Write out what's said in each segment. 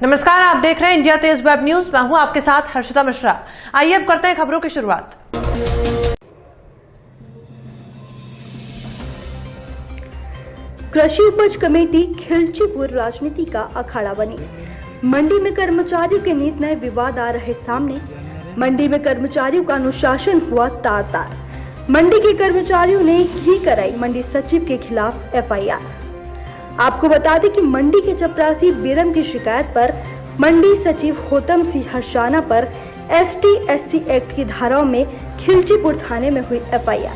नमस्कार, आप देख रहे हैं इंडिया तेज वेब न्यूज। मैं हूं आपके साथ हर्षिता मिश्रा। आइए अब करते हैं खबरों की शुरुआत। कृषि उपज कमेटी खिलचीपुर राजनीति का अखाड़ा बनी। मंडी में कर्मचारियों के नित नए विवाद आ रहे सामने। मंडी में कर्मचारियों का अनुशासन हुआ तार तार। मंडी के कर्मचारियों ने ही कराई मंडी सचिव के खिलाफ एफआईआर। आपको बता दें कि मंडी के चपरासी बीरम की शिकायत पर मंडी सचिव होतम सिंह हरसाना पर ST/SC एक्ट की धाराओं में खिलचीपुर थाने में हुई एफआईआर।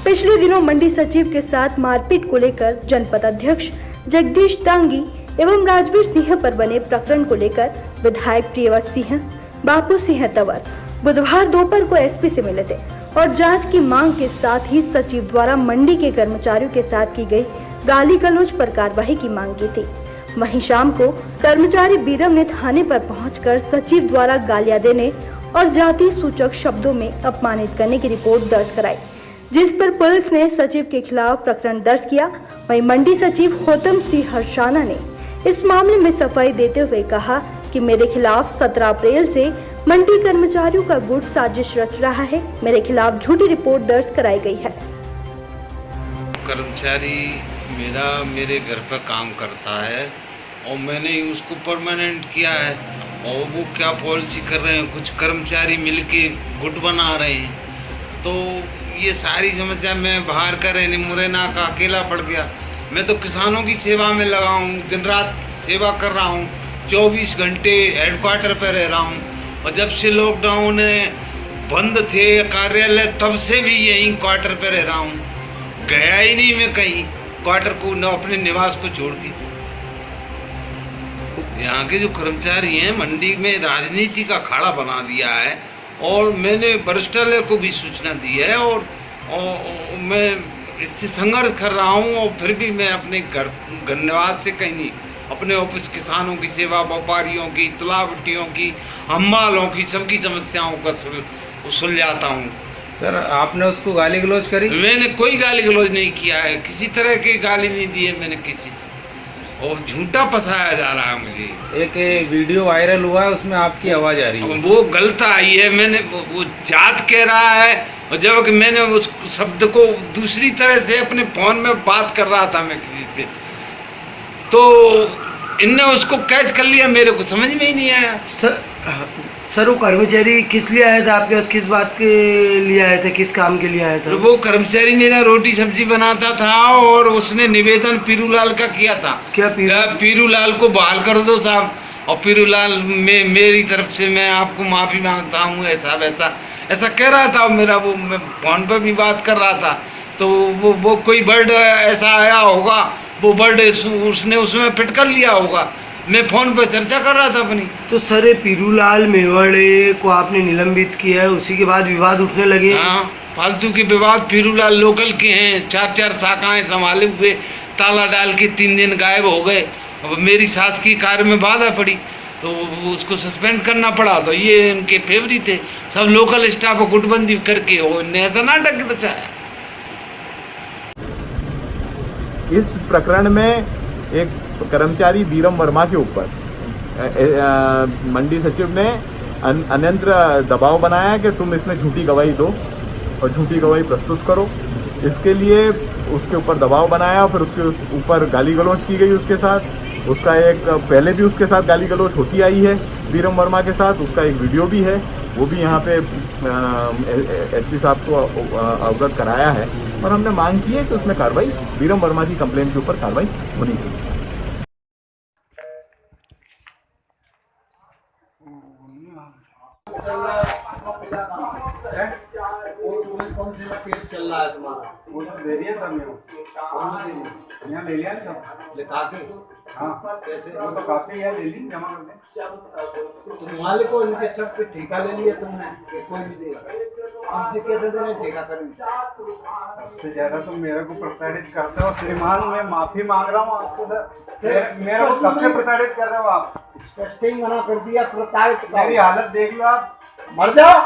पिछले दिनों मंडी सचिव के साथ मारपीट को लेकर जनपद अध्यक्ष जगदीश तांगी एवं राजवीर सिंह पर बने प्रकरण को लेकर विधायक प्रियवत सिंह, बापू सिंह तंवर बुधवार दोपहर को SP से मिले थे और जांच की मांग के साथ ही सचिव द्वारा मंडी के कर्मचारियों के साथ की गई गाली गलौज पर कार्रवाई की मांग की थी। वहीं शाम को कर्मचारी बीरम ने थाने पर पहुंचकर सचिव द्वारा गालियां देने और जाति सूचक शब्दों में अपमानित करने की रिपोर्ट दर्ज कराई, जिस पर पुलिस ने सचिव के खिलाफ प्रकरण दर्ज किया। वहीं मंडी सचिव होतम सिंह हरसाना ने इस मामले में सफाई देते हुए कहा कि मेरे खिलाफ 17 अप्रैल से मंडी कर्मचारियों का गुट साजिश रच रहा है। मेरे खिलाफ झूठी रिपोर्ट दर्ज कराई गई है। कर्मचारी मेरे घर पर काम करता है और मैंने उसको परमानेंट किया है और वो क्या पॉलिसी कर रहे हैं, कुछ कर्मचारी मिलके गुट बना रहे हैं। तो ये सारी समस्या मैं बाहर का रहने मुरैना का अकेला पड़ गया। मैं तो किसानों की सेवा में लगा हूँ, दिन रात सेवा कर रहा हूँ, 24 घंटे हेडक्वार्टर पर रह रहा हूँ। और जब से लॉकडाउन बंद थे कार्यालय तब से भी यहीं क्वार्टर पर रह रहा हूँ, गया ही नहीं मैं कहीं क्वार्टर को, न अपने निवास को छोड़ के। यहाँ के जो कर्मचारी हैं मंडी में राजनीति का अखाड़ा बना दिया है और मैंने वरिष्ठालय को भी सूचना दी है और मैं इससे संघर्ष कर रहा हूँ। और फिर भी मैं अपने घर निवास से कहीं नहीं, अपने ऑफिस किसानों की सेवा, व्यापारियों की, तुलावटियों की, हम्मालों की, सबकी समस्याओं का सुलझाता हूँ। सर, आपने उसको गाली गलौज करी? मैंने कोई गाली गलौज नहीं किया है, किसी तरह की गाली नहीं दी है मैंने किसी से, और झूठा फंसाया जा रहा है मुझे। एक वीडियो वायरल हुआ है, उसमें आपकी आवाज़ आ रही है। वो गलत आई है, मैंने वो जात कह रहा है और जब कि मैंने उस शब्द को दूसरी तरह से अपने फोन में बात कर रहा था मैं किसी से, तो इनने उसको कैच कर लिया, मेरे को समझ में ही नहीं आया। सर वो कर्मचारी किस लिए आया था आपके पास? किस बात के लिए आया था? किस काम के लिए आया था? वो कर्मचारी मेरा रोटी सब्जी बनाता था और उसने निवेदन पीरूलाल का किया था। क्या पीरूलाल को बहाल कर दो साहब, और पीरूलाल में मेरी तरफ से मैं आपको माफ़ी मांगता हूँ, ऐसा वैसा ऐसा कह रहा था। मेरा वो मैं फोन पर भी बात कर रहा था, तो वो कोई वर्ड ऐसा आया होगा, वो वर्ड उसने उसमें फिट कर लिया होगा। मैं फोन पर चर्चा कर रहा था अपनी। तो सर पीरूलाल मेवाड़े को आपने निलंबित किया है, उसी के बाद विवाद उठने लगे? हाँ, फालतू के विवाद। पीरूलाल लोकल के हैं, 4 शाखाएं संभाले हुए, ताला डाल के 3 दिन गायब हो गए। अब मेरी सास की कार्य में बाधा पड़ी तो उसको सस्पेंड करना पड़ा। तो ये इनके फेवरेट थे, सब लोकल स्टाफ को गुटबंदी करके इन्हें ऐसा नाटक रचाया। इस प्रकरण में एक कर्मचारी बीरम वर्मा के ऊपर मंडी सचिव ने अन्यंत्र दबाव बनाया कि तुम इसमें झूठी गवाही दो और झूठी गवाही प्रस्तुत करो। इसके लिए उसके ऊपर दबाव बनाया, फिर उसके ऊपर गाली गलौज की गई उसके साथ। उसका एक पहले भी उसके साथ गाली गलौज होती आई है बीरम वर्मा के साथ, उसका एक वीडियो भी है, वो भी यहाँ पे SP साहब को अवगत कराया है। और हमने मांग की है कि उसमें कार्रवाई, बीरम वर्मा की कंप्लेंट के ऊपर कार्रवाई होनी चाहिए। कौन सा केस चल रहा है तुम्हारा? वो तो ले लिया सब यहाँ ले लिया सब लिखा के। हाँ कैसे? वो तो काफी है, ले ली जमा कर दे। तो मालिक को इनके सब पे ठेका ले लिया तुमने कि कोई नहीं देगा? अब जी कैसे देने ठेका करेंगे? सबसे ज्यादा तुम मेरे को प्रताड़ित करते हो श्रीमान। मैं माफी मांग रहा हूँ आपसे सर। मेरे को कब से प्रताड़ित कर रहे हो आप? स्पष्ट ही मना कर दिया प्रताड़ित। मेरी हालत देख लो आप। मर जाओ,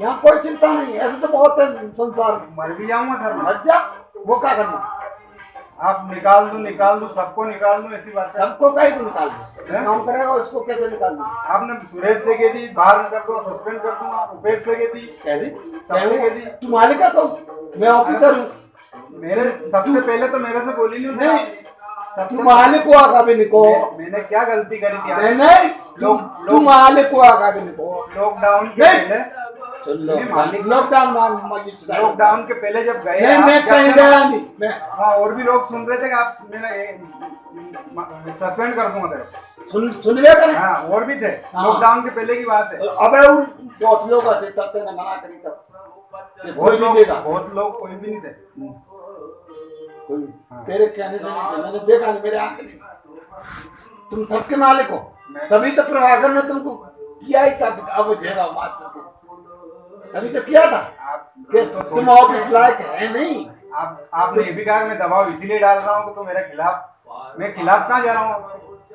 यहाँ कोई चिंता नहीं, ऐसे तो बहुत है संसार में। मर भी जाऊंगा सर। मर जा, वो क्या करना? आप निकाल दो सबको निकाल दो, ऐसी बात है। सबको कहीं को निकाल दो, काम करेगा उसको कैसे निकाल दो? आपने सुरेश से कह दी बाहर कर दो, सस्पेंड कर दूंगा, उपेश से कह दी, कह दी सबसे कह दी। तू मालिक है, तो मैं ऑफिसर हूँ। मेरे सबसे पहले तो मेरे से बोली नहीं नहीं, उसने। तू मालिक हुआ कभी निको, मैंने क्या गलती करी थी? नहीं नहीं, तू मालिक हुआ कभी निको। लॉकडाउन के नहीं। पहले, लॉकडाउन के पहले जब गए नहीं, आप, मैं क्या कहीं क्या- गया नहीं मैं। हाँ, और भी लोग सुन रहे थे कि आप सस्पेंड कर दूंगा तेरे। सुनवे करें। हाँ, और भी थे। हाँ। लॉकडाउन के पहले की बात है। अबे उन बहुत लोग आते तब तेने मना करी, तब कि कोई नहीं देगा। बहुत लोग कोई भी नहीं थे। कोई तेरे कहने से नहीं थे, मैंने देखा नहीं, मेरे आंख नहीं। तुम सबके मालिक हो, तभी तो प्रभाकर ने तुमको किया ही था। अब झेरा मार चुके, तभी तो किया था कि तुम ऑफिस लायक है नहीं। आपने ये भी कहा कि मैं दबाव इसीलिए डाल रहा हूँ कि तो मेरे खिलाफ, मैं खिलाफ कहाँ जा रहा हूँ?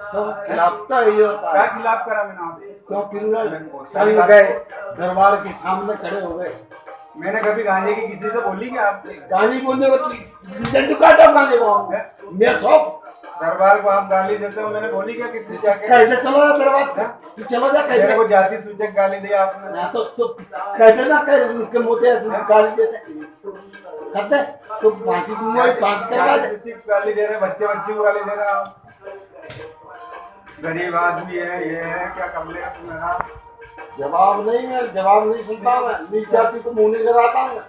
तो खिलाफ तो यही होता क्या है। खिलाफ करा मैंने आपको? क्यों फिर संग गए, दरबार के सामने खड़े हो गए। मैंने कभी गांजे की किसी से बोली क्या आप? गाली बोलने को डंडू काटा गाली को मैं सब दरबार को आप गाली देते हो, मैंने बोली क्या किसी से जाके? कहते चलो जा दरबार, तू चलो जा मेरे कहते को जाति सूचक गाली दी आपने। ना तो कहते ना कह उनके मुँह से गाली देते कहते तो फांसी में फांस करवा दे। जाति सूचक गाली दे रहे, बच्चे को गाली दे रहे आप। गरीब आदमी है, ये है, क्या कर लेगा तुम्हारा? जवाब नहीं सुनता मैं, नीच जाति को मुँह नहीं लगाता हूँ।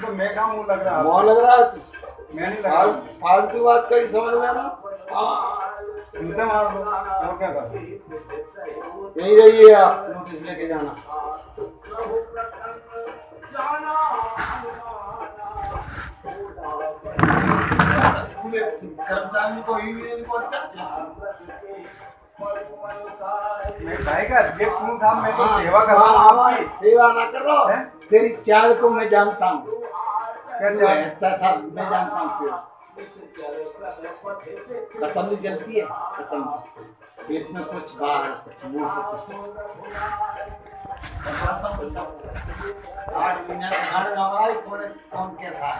तो मैं कहाँ मुँह लग रहा है? मुँह लग रहा है तू, मैं नहीं लगा। फालतू बात कहीं समझ में ना। हाँ, जूते मार दो, और क्या कर? यही रही है, आप नोटिस लेके जाना। कर्मचारी को ही मैं भाई का अध्यक्ष हूँ साहब, मैं तो सेवा कर रहा हूँ आपकी। सेवा ना कर रहा हैं? हूँ, तेरी चाल को मैं जानता हूँ। क्या तू चाल? रहता था, मैं जानता हूँ तेरा। खत्म भी जलती है, खत्म पेट में कुछ बाहर कुछ मुंह से कुछ 8 महीने खाना थोड़े कम के था,